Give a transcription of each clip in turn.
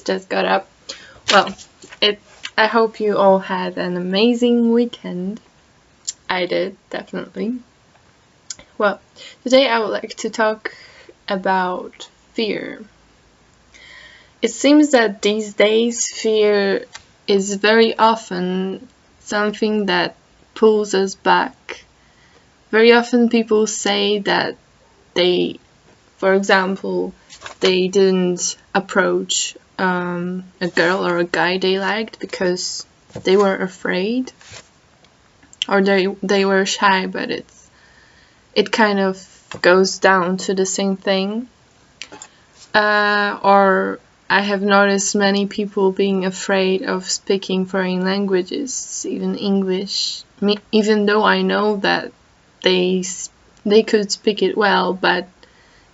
Just got up. Well, it. I hope you all had an amazing weekend. I did, definitely. Well, today I would like to talk about fear. It seems that these days fear is very often something that pulls us back. Very often people say that for example, they didn't approach a girl or a guy they liked because they were afraid, or they were shy, but it kind of goes down to the same thing. Or I have noticed many people being afraid of speaking foreign languages, even English, even though I know that they could speak it well, but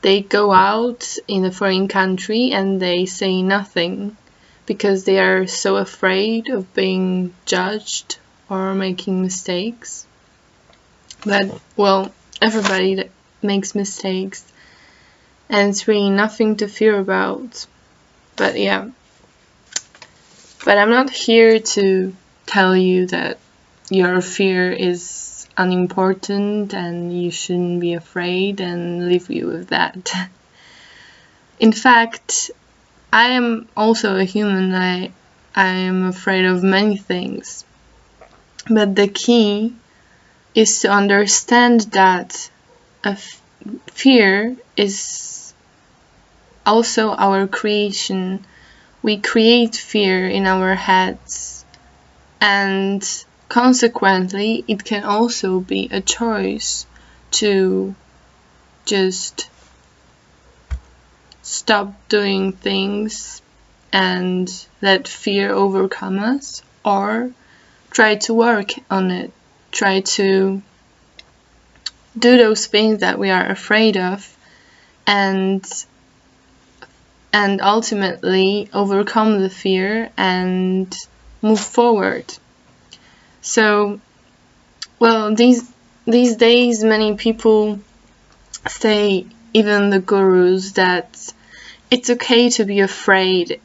they go out in a foreign country and they say nothing because they are so afraid of being judged or making mistakes. But, well, everybody makes mistakes and it's really nothing to fear about. But yeah. But I'm not here to tell you that your fear is unimportant and you shouldn't be afraid and leave you with that. In fact, I am also a human. I am afraid of many things. But the key is to understand that fear is also our creation. We create fear in our heads, and consequently it can also be a choice to just stop doing things and let fear overcome us, or try to work on it, try to do those things that we are afraid of, and ultimately overcome the fear and move forward. So, well, these days many people say, even the gurus, that it's okay to be afraid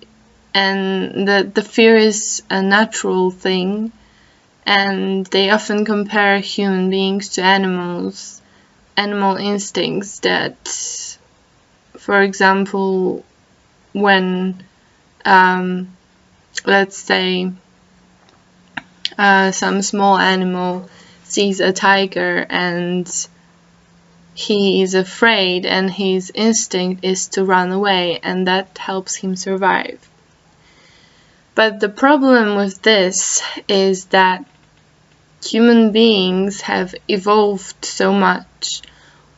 and that the fear is a natural thing, and they often compare human beings to animals, animal instincts that, for example, when let's say some small animal sees a tiger and he is afraid and his instinct is to run away, and that helps him survive. But the problem with this is that human beings have evolved so much.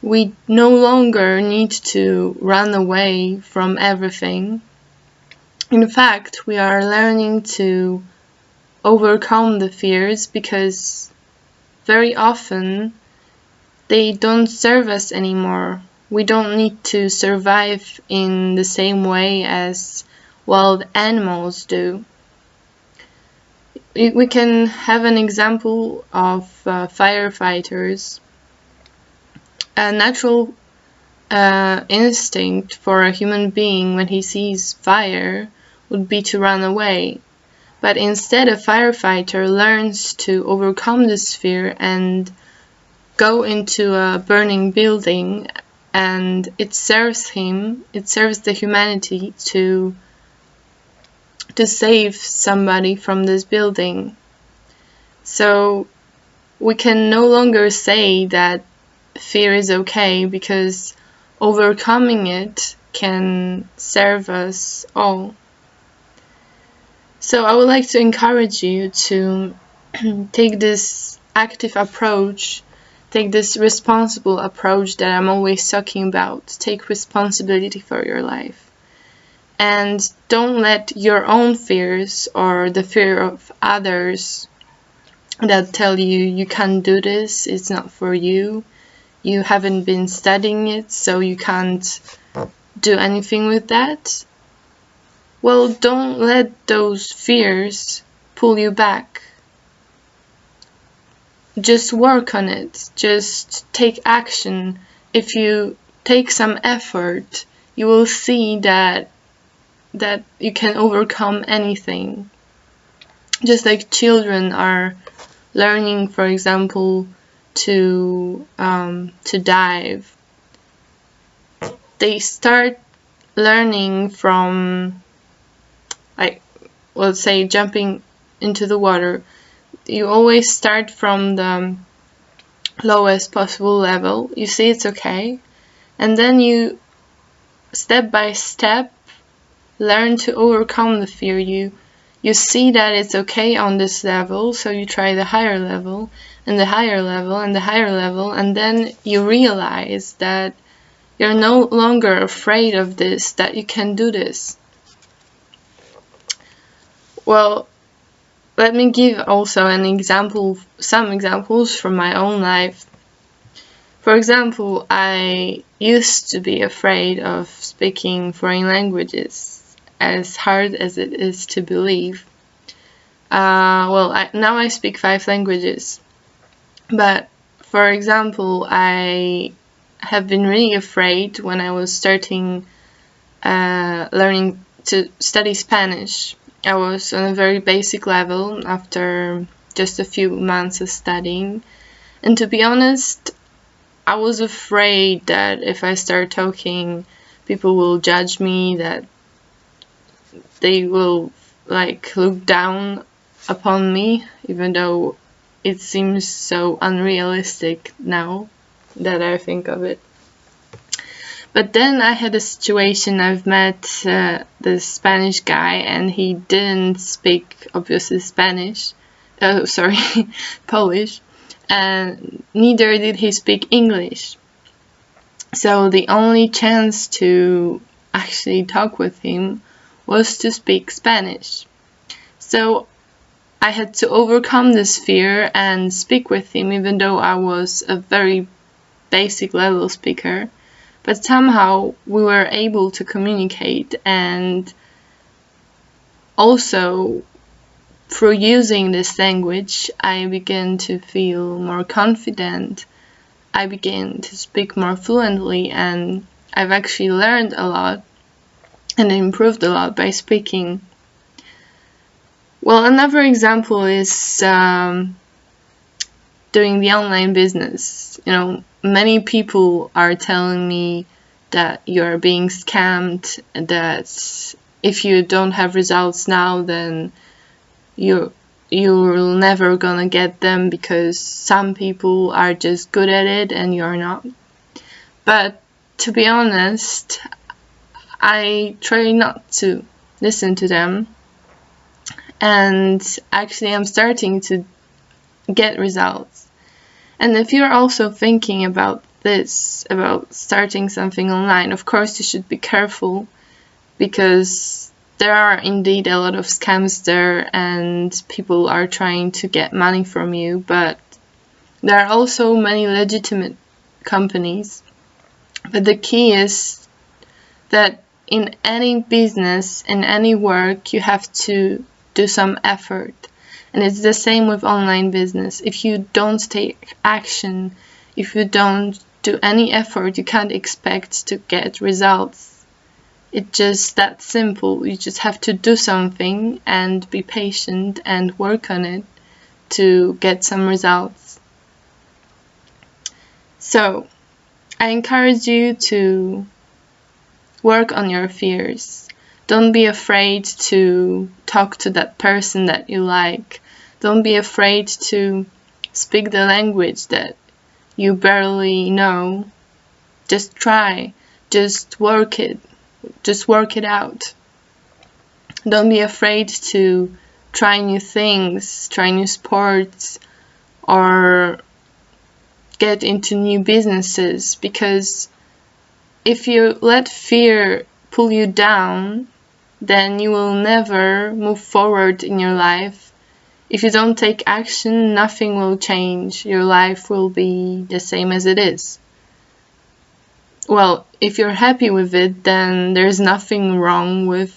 We no longer need to run away from everything. In fact, we are learning to overcome the fears because very often they don't serve us anymore. We don't need to survive in the same way as wild animals do. We can have an example of firefighters. A natural instinct for a human being when he sees fire would be to run away. But instead, a firefighter learns to overcome this fear and go into a burning building, and it serves the humanity to save somebody from this building. So we can no longer say that fear is okay, because overcoming it can serve us all. So I would like to encourage you to take this active approach, take this responsible approach that I'm always talking about. Take responsibility for your life. And don't let your own fears or the fear of others that tell you can't do this, it's not for you, you haven't been studying it, so you can't do anything with that. Well, don't let those fears pull you back. Just work on it. Just take action. If you take some effort, you will see that that you can overcome anything. Just like children are learning, for example, to dive. They start learning from, like, let's say, jumping into the water. You always start from the lowest possible level. You see it's okay, and then you step by step learn to overcome the fear. You see that it's okay on this level, so you try the higher level and the higher level and the higher level, and then you realize that you're no longer afraid of this, that you can do this. Well, let me give also some examples from my own life. For example, I used to be afraid of speaking foreign languages, as hard as it is to believe. Now I speak 5 languages, but for example, I have been really afraid when I was starting learning to study Spanish. I was on a very basic level after just a few months of studying, and to be honest, I was afraid that if I start talking, people will judge me, that they will look down upon me, even though it seems so unrealistic now that I think of it. But then I had a situation. I've met this Spanish guy, and he didn't speak, obviously, Polish, and neither did he speak English. So the only chance to actually talk with him was to speak Spanish. So I had to overcome this fear and speak with him, even though I was a very basic level speaker. But somehow we were able to communicate, and also through using this language, I began to feel more confident. I began to speak more fluently, and I've actually learned a lot and improved a lot by speaking. Well, another example is doing the online business. Many people are telling me that you're being scammed, that if you don't have results now, then you're never gonna get them because some people are just good at it and you're not. But to be honest, I try not to listen to them, and actually I'm starting to get results. And if you're also thinking about this, about starting something online, of course you should be careful, because there are indeed a lot of scams there and people are trying to get money from you, but there are also many legitimate companies. But the key is that in any business, in any work, you have to do some effort. And it's the same with online business. If you don't take action, if you don't do any effort, you can't expect to get results. It's just that simple. You just have to do something and be patient and work on it to get some results. So, I encourage you to work on your fears. Don't be afraid to talk to that person that you like. Don't be afraid to speak the language that you barely know. Just try. Just work it. Just work it out. Don't be afraid to try new things, try new sports, or get into new businesses, because if you let fear pull you down, then you will never move forward in your life. If you don't take action, nothing will change. Your life will be the same as it is. Well, if you're happy with it, then there's nothing wrong with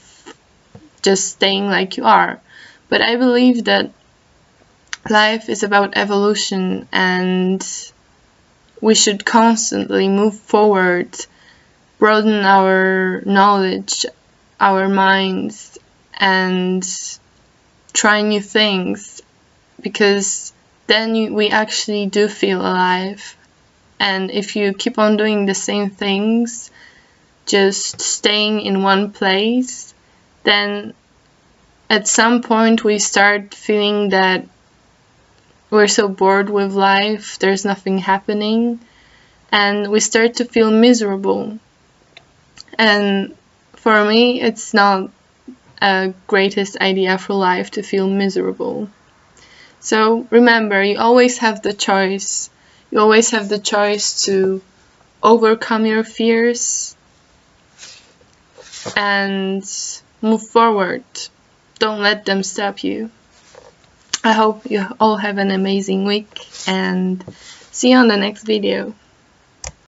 just staying like you are. But I believe that life is about evolution, and we should constantly move forward, broaden our knowledge, our minds and try new things, because then we actually do feel alive. And if you keep on doing the same things, just staying in one place, then at some point we start feeling that we're so bored with life, there's nothing happening, and we start to feel miserable. And for me, it's not a greatest idea for life to feel miserable. So remember, you always have the choice. You always have the choice to overcome your fears and move forward. Don't let them stop you. I hope you all have an amazing week, and see you on the next video.